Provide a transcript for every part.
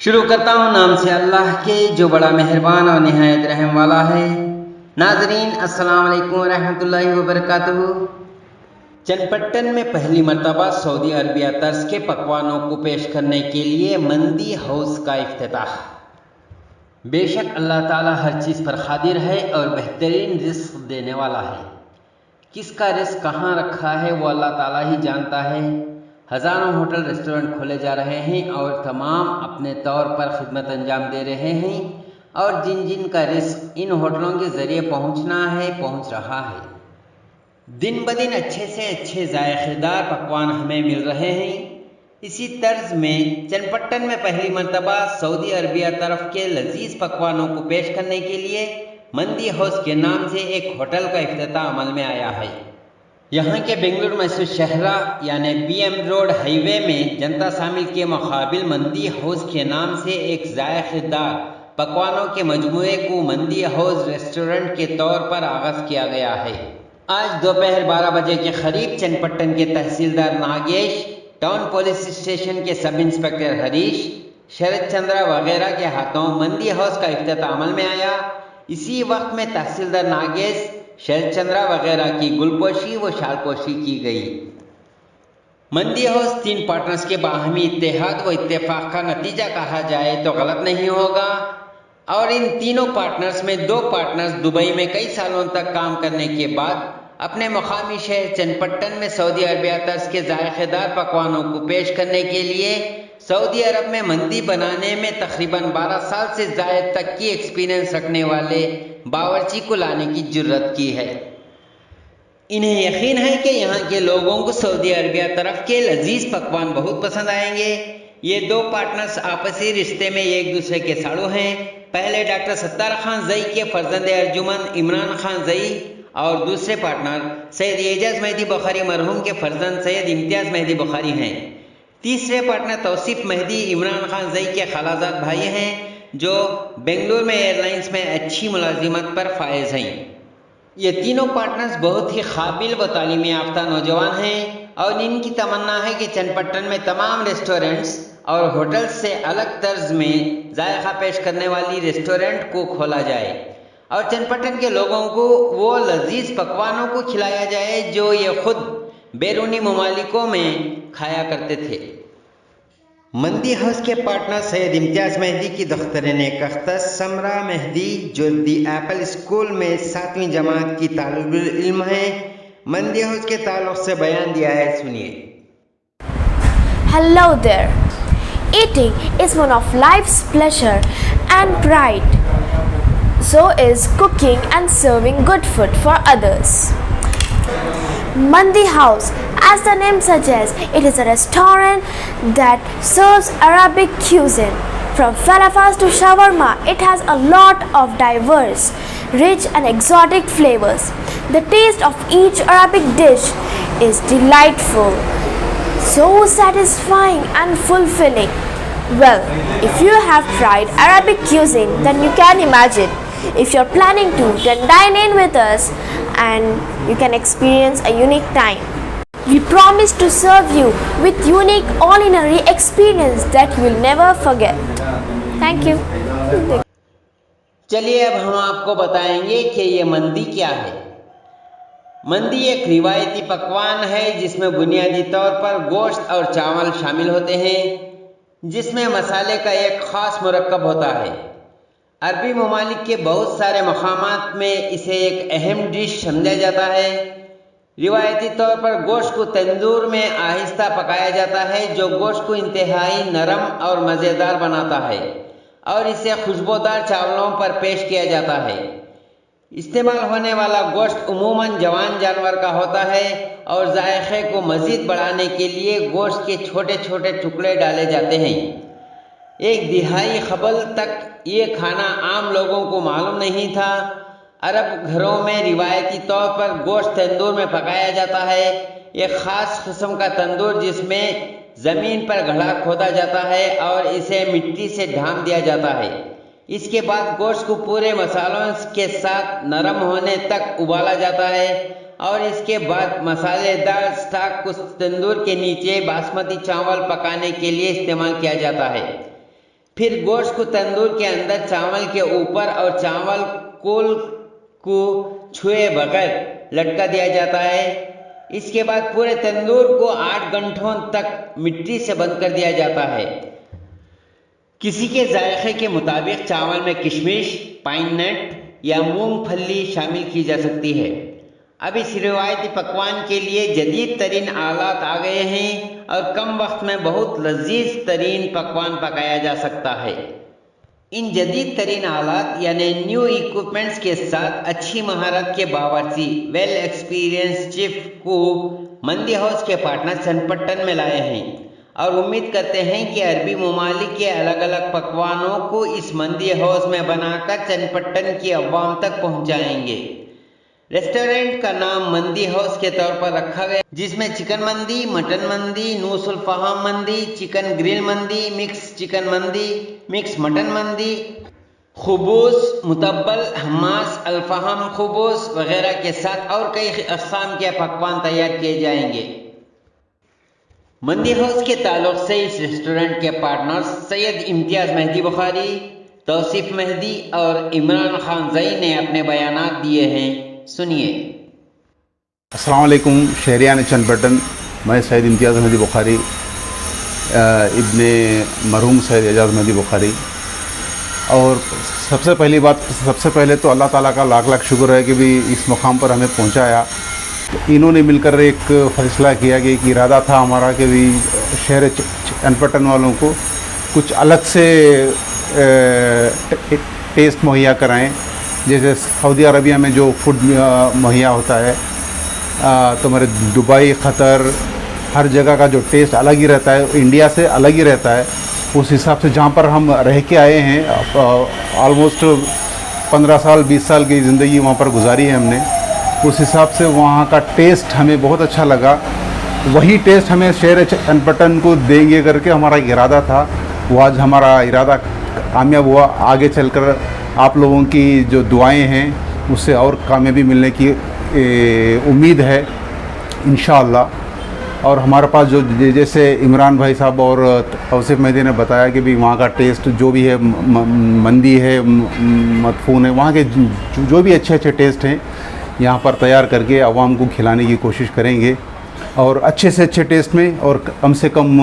शुरू करता हूँ नाम से अल्लाह के जो बड़ा मेहरबान और निहायत रहम वाला है। नाजरीन अस्सलाम वालेकुम रहमतुल्लाहि व बरकातुहू। चनपट्टन में पहली मर्तबा सऊदी अरबिया तर्ज के पकवानों को पेश करने के लिए मंदी हाउस का इफ्तिताह। बेशक अल्लाह ताला हर चीज़ पर कादिर है और बेहतरीन रिस्क देने वाला है। किसका रिस्क कहाँ रखा है वो अल्लाह ताला ही जानता है। हज़ारों होटल रेस्टोरेंट खोले जा रहे हैं और तमाम अपने तौर पर खिदमत अंजाम दे रहे हैं और जिन जिन का रिस्क इन होटलों के ज़रिए पहुंचना है पहुंच रहा है। दिन ब दिन अच्छे से अच्छे जायकेदार पकवान हमें मिल रहे हैं। इसी तर्ज में चनपट्टन में पहली मर्तबा सऊदी अरबिया तरफ के लजीज पकवानों को पेश करने के लिए मंदी हाउस के नाम से एक होटल का इफ्तिताह अमल में आया है। यहाँ के बेंगलुरु मैसूर शहरा यानी BM रोड हाईवे में जनता शामिल के मुकाबिल मंदी हाउस के नाम से एक जायकेदार पकवानों के मजमूए को मंदी हाउस रेस्टोरेंट के तौर पर आगाज किया गया है। आज दोपहर 12 बजे के करीब चनपट्टन के तहसीलदार नागेश, टाउन पुलिस स्टेशन के सब इंस्पेक्टर हरीश, शरद चंद्रा वगैरह के हाथों मंदी हाउस का इफ्तिताह अमल में आया। इसी वक्त में तहसीलदार नागेश, शरद चंद्रा वगैरह की गुलपोशी व शालपोशी की गई। मंदी हाउस 3 पार्टनर्स के बाहमी इत्तेहाद व इत्तेफाक का नतीजा कहा जाए तो गलत नहीं होगा और इन तीनों पार्टनर्स में 2 पार्टनर्स दुबई में कई सालों तक काम करने के बाद अपने मुकामी शहर चनपट्टन में सऊदी अरबिया तर्ज के जायकेदार पकवानों को पेश करने के लिए सऊदी अरब में मंदी बनाने में तकरीबन 12 साल से ज़ायद तक की एक्सपीरियंस रखने वाले बावर्ची को लाने की जुर्रत की है। इन्हें यकीन है कि यहाँ के लोगों को सऊदी अरबिया तरफ के लजीज पकवान बहुत पसंद आएंगे। ये 2 पार्टनर्स आपसी रिश्ते में एक दूसरे के साड़ू हैं। पहले डॉक्टर सत्तार खान जई के फर्जंद अर्जुमन इमरान खान जई और दूसरे पार्टनर सैयद एजाज मेहदी बुखारी मरहूम के फर्जंद सैयद इम्तियाज मेहदी बुखारी हैं। तीसरे पार्टनर तौसीफ मेहदी इमरान खान जई के खालाजाद भाई हैं जो बेंगलुरु में एयरलाइंस में अच्छी मुलाजिमत पर फायज हैं। ये तीनों पार्टनर्स बहुत ही काबिल व तालीमी याफ्ता नौजवान हैं और इनकी तमन्ना है कि चनपट्टन में तमाम रेस्टोरेंट्स और होटल्स से अलग तर्ज में जायका पेश करने वाली रेस्टोरेंट को खोला जाए और चनपट्टन के लोगों को वो लजीज पकवानों को खिलाया जाए जो ये खुद बैरूनी ममालिकों में खाया करते थे। मंदी हाउस के पार्टनर सैयद इम्तियाज मेहदी की दख्तरन अख्तस समरा मेहदी जो दी एप्पल स्कूल में 7वीं जमात की तालिबुल इल्म है, मंदी हाउस के ताल्लुक से बयान दिया है, सुनिए। Hello there. Eating is one of life's pleasure and pride. So is cooking and serving good food for others. Mandi House, as the name suggests, it is a restaurant that serves Arabic cuisine. From falafels to shawarma, it has a lot of diverse, rich and exotic flavors. The taste of each Arabic dish is delightful, so satisfying and fulfilling. Well, if you have tried Arabic cuisine, then you can imagine. If you're planning to, then dine in with us and you can experience a unique time. We promise to serve you with unique culinary experience that you will never forget. Thank you. चलिए अब हम आपको बताएंगे कि ये मंदी क्या है। मंदी एक रिवायती पकवान है जिसमें बुनियादी तौर पर गोश्त और चावल शामिल होते हैं, जिसमें मसाले का एक ख़ास मुरक्कब होता है। अरबी ममालिक के बहुत सारे मकामात में इसे एक अहम डिश समझा जाता है। रिवायती तौर पर गोश्त को तंदूर में आहिस्ता पकाया जाता है जो गोश्त को इंतहाई नरम और मज़ेदार बनाता है और इसे खुशबूदार चावलों पर पेश किया जाता है। इस्तेमाल होने वाला गोश्त उमूमन जवान जानवर का होता है और जायके को मज़ीद बढ़ाने के लिए गोश्त के छोटे छोटे टुकड़े डाले जाते हैं। एक दिहाई क़बल तक ये खाना आम लोगों को मालूम नहीं था। अरब घरों में रिवायती तौर पर गोश्त तंदूर में पकाया जाता है। एक ख़ास किस्म का तंदूर जिसमें ज़मीन पर घड़ा खोदा जाता है और इसे मिट्टी से ढांप दिया जाता है। इसके बाद गोश्त को पूरे मसालों के साथ नरम होने तक उबाला जाता है और इसके बाद मसालेदार स्टॉक को तंदूर के नीचे बासमती चावल पकाने के लिए इस्तेमाल किया जाता है। फिर गोश्त को तंदूर के अंदर चावल के ऊपर और चावल कोल को छुए बगैर लटका दिया जाता है। इसके बाद पूरे तंदूर को 8 घंटों तक मिट्टी से बंद कर दिया जाता है। किसी के जायके के मुताबिक चावल में किशमिश, पाइन नट या मूंगफली शामिल की जा सकती है। अब इस रिवायती पकवान के लिए जदीद तरीन आलात आ गए हैं और कम वक्त में बहुत लजीज तरीन पकवान पकाया जा सकता है। इन जदीद तरीन आलात यानी न्यू इक्विपमेंट्स के साथ अच्छी महारत के बावर्ची वेल एक्सपीरियंस चीफ को मंदी हाउस के पार्टनर चनपट्टन में लाए हैं और उम्मीद करते हैं कि अरबी ममालिक के अलग अलग पकवानों को इस मंदी हाउस में बनाकर चनपट्टन की अवाम तक पहुंचाएंगे। रेस्टोरेंट का नाम मंदी हाउस के तौर पर रखा गया, जिसमें चिकन मंदी, मटन मंदी, नूसुल फहाम मंदी, चिकन ग्रिल मंदी, मिक्स चिकन मंदी, मिक्स मटन मंदी, खुबूस, मुतब्बल, हमास, अल्फाहम खुबूस वगैरह के साथ और कई अक़साम के पकवान तैयार किए जाएंगे। मंदी हाउस के ताल्लुक से इस रेस्टोरेंट के पार्टनर्स सैयद इम्तियाज़ मेहदी बुखारी, तौसीफ मेहदी और इमरान खान जई ने अपने बयानात दिए हैं। सुनिए। अस्सलाम वालेकुम शहरियान चनपट्टन, मैं सैयद इम्तियाज़ मेहदी बुखारी इब्ने मरहूम सैयद एजाज़ मेहदी बुखारी। और सबसे पहले तो अल्लाह ताला का लाख लाख शुक्र है कि भी इस मुकाम पर हमें पहुंचाया। तो इन्होंने मिलकर एक फ़ैसला किया कि एक इरादा था हमारा कि भी शहर चनपट्टन वालों को कुछ अलग से टेस्ट मुहैया कराएं। जैसे सऊदी अरबिया में जो फूड मुहैया होता है, तो हमारे दुबई, क़तर, हर जगह का जो टेस्ट अलग ही रहता है, इंडिया से अलग ही रहता है। उस हिसाब से जहाँ पर हम रह के आए हैं, ऑलमोस्ट 15 साल 20 साल की ज़िंदगी वहाँ पर गुजारी है हमने, उस हिसाब से वहाँ का टेस्ट हमें बहुत अच्छा लगा। वही टेस्ट हमें शहर चनपट्टन को देंगे करके हमारा इरादा था। वो आज हमारा इरादा कामयाब हुआ। आगे चलकर आप लोगों की जो दुआएं हैं उससे और कामयाबी मिलने की उम्मीद है इंशाअल्लाह। और हमारे पास जो जैसे इमरान भाई साहब और तौसीफ मेहदी ने बताया कि भी वहाँ का टेस्ट जो भी है, मंदी है, मदफून है, वहाँ के जो भी अच्छे अच्छे टेस्ट हैं यहाँ पर तैयार करके आवाम को खिलाने की कोशिश करेंगे। और अच्छे से अच्छे टेस्ट में और कम से कम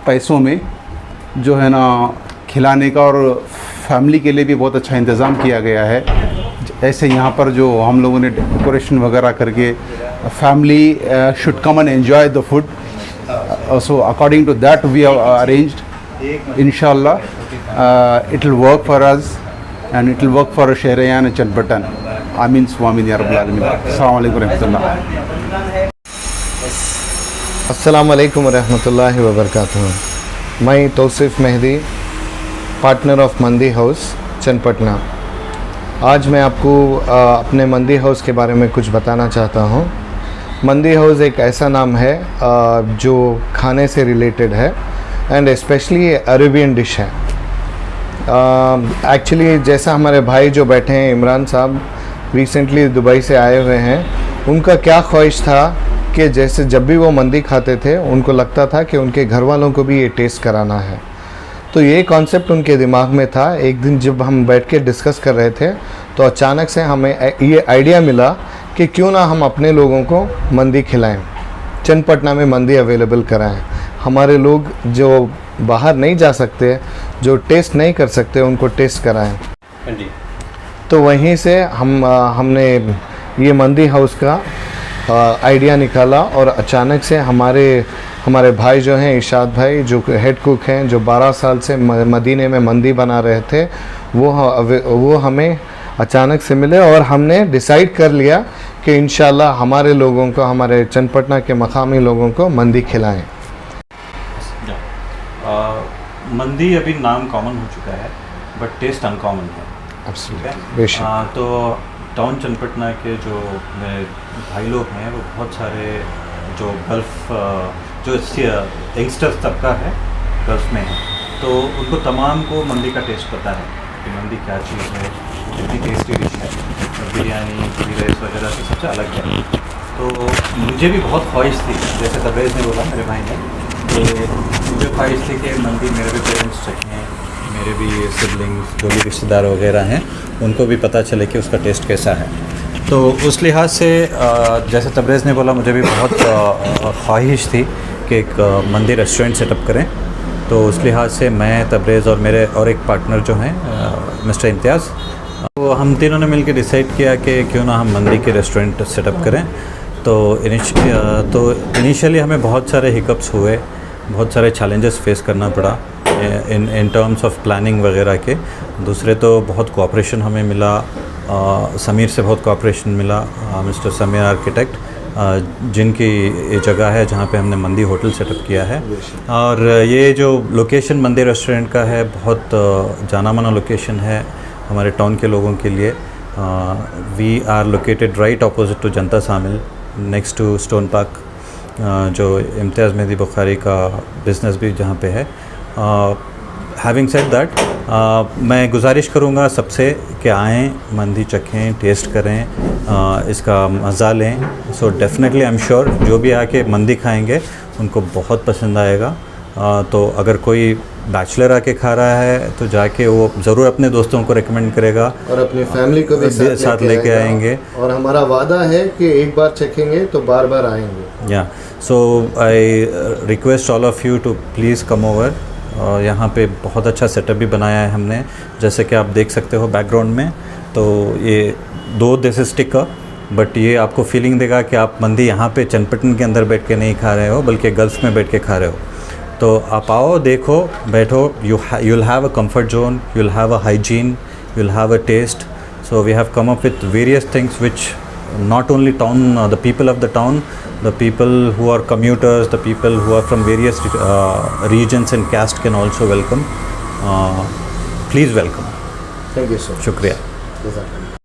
पैसों में जो है ना खिलाने का, और फैमिली के लिए भी बहुत अच्छा इंतज़ाम किया गया है। ऐसे यहाँ पर जो हम लोगों ने डेकोरेशन वगैरह करके family should come and enjoy the food, so according to that we have arranged. इंशाल्लाह it will work for us and it will work for Shahriyan Chanpattan. आमीन स्वामीन या रब्बल आलमीन। अस्सलाम वालेकुम रहमतुल्लाह। अस्सलाम वालेकुम रहमतुल्लाहि व बरकातुहू। मैं तौसीफ मेहदी, पार्टनर ऑफ मंदी हाउस चनपटना। आज मैं आपको अपने मंदी हाउस के बारे में कुछ बताना चाहता हूँ। मंदी हाउस एक ऐसा नाम है जो खाने से रिलेटेड है एंड स्पेशली अरेबियन डिश है। एक्चुअली जैसा हमारे भाई जो बैठे हैं इमरान साहब, रिसेंटली दुबई से आए हुए हैं, उनका क्या ख्वाहिश था कि जैसे जब भी वो मंदी खाते थे उनको लगता था कि उनके घर वालों को भी ये टेस्ट कराना है। तो ये कॉन्सेप्ट उनके दिमाग में था। एक दिन जब हम बैठ के डिस्कस कर रहे थे तो अचानक से हमें ये आइडिया मिला कि क्यों ना हम अपने लोगों को मंदी खिलाएं, चनपटना में मंदी अवेलेबल कराएं। हमारे लोग जो बाहर नहीं जा सकते, जो टेस्ट नहीं कर सकते, उनको टेस्ट कराएं। तो वहीं से हमने ये मंदी हाउस का आइडिया निकाला और अचानक से हमारे भाई जो हैं इशाद भाई, जो हेड कुक हैं, जो 12 साल से मदीने में मंदी बना रहे थे, वो हमें अचानक से मिले और हमने डिसाइड कर लिया कि इंशाल्लाह हमारे लोगों को, हमारे चनपटना के मकामी लोगों को मंदी खिलाएं। मंदी अभी नाम कॉमन हो चुका है बट टेस्ट अनकॉमन है। बेशक। तो टाउन चनपटना के जो भाई लोग हैं वो बहुत सारे जो गल्फ़ जो यंगस्टर्स तबका है गल्फ़ में है, तो उनको तमाम को मंदी का टेस्ट पता है कि मंदी क्या चीज़ है, कितनी टेस्टी डिश है, बिरयानी, राइस वगैरह से सबसे अलग है। तो मुझे भी बहुत ख्वाहिश थी, जैसे तबरेज़ ने बोला मेरे भाई ने, कि मुझे ख्वाहिश थी कि मंदी मेरे भी पेरेंट्स चखें, मेरे भी सिबलिंग्स जो भी रिश्तेदार वगैरह हैं उनको भी पता चले कि उसका टेस्ट कैसा है। तो उस लिहाज से जैसे तबरेज़ ने बोला, मुझे भी बहुत ख्वाहिश थी कि एक मंदी रेस्टोरेंट सेटअप करें। तो उस लिहाज से मैं, तबरेज़ और मेरे और एक पार्टनर जो हैं मिस्टर इम्तियाज़, तो हम तीनों ने मिलकर डिसाइड किया कि क्यों ना हम मंदी के रेस्टोरेंट सेटअप करें। तो इनिशियली हमें बहुत सारे हिकअप्स हुए, बहुत सारे चैलेंजेस फेस करना पड़ा इन टर्म्स ऑफ प्लानिंग वगैरह के। दूसरे तो बहुत कोऑपरेशन हमें मिला, समीर से बहुत कोऑपरेशन मिला, मिस्टर समीर आर्किटेक्ट, जिनकी ये जगह है जहाँ पे हमने मंदी होटल सेटअप किया है। और ये जो लोकेशन मंदी रेस्टोरेंट का है, बहुत जाना माना लोकेशन है हमारे टाउन के लोगों के लिए। We are located right opposite to Janata सामिल, नेक्स्ट टू स्टोन पार्क, जो इम्तियाज़ मेहदी बुखारी का बिज़नेस भी जहाँ पे है। हैविंग सेड दैट, मैं गुजारिश करूँगा सबसे कि आएँ, मंदी चखें, टेस्ट करें, इसका मज़ा लें। So definitely I am sure जो भी आके मंदी खाएंगे उनको बहुत पसंद आएगा। तो अगर कोई बैचलर आके खा रहा है तो जाके वो ज़रूर अपने दोस्तों को रेकमेंड करेगा और अपनी फैमिली को भी साथ लेके आएंगे। और हमारा वादा है कि एक बार चखेंगे तो बार बार आएंगे। Yeah so I request all of you to please come over. यहाँ पे बहुत अच्छा सेटअप भी बनाया है हमने, जैसे कि आप देख सकते हो बैकग्राउंड में। तो ये दो दिस इज टिक्का, बट ये आपको फीलिंग देगा कि आप मंदी यहाँ पे चनपट्टन के अंदर बैठ के नहीं खा रहे हो, बल्कि गल्फ़ में बैठ के खा रहे हो। तो आप आओ, देखो, बैठो, you'll have a comfort zone, you'll have a hygiene, you'll have a taste. So we have come up with various things which not only the people of the town, the people who are commuters, the people who are from various regions and caste can also welcome. Please welcome. Thank you so much. शुक्रिया। Jazakallah.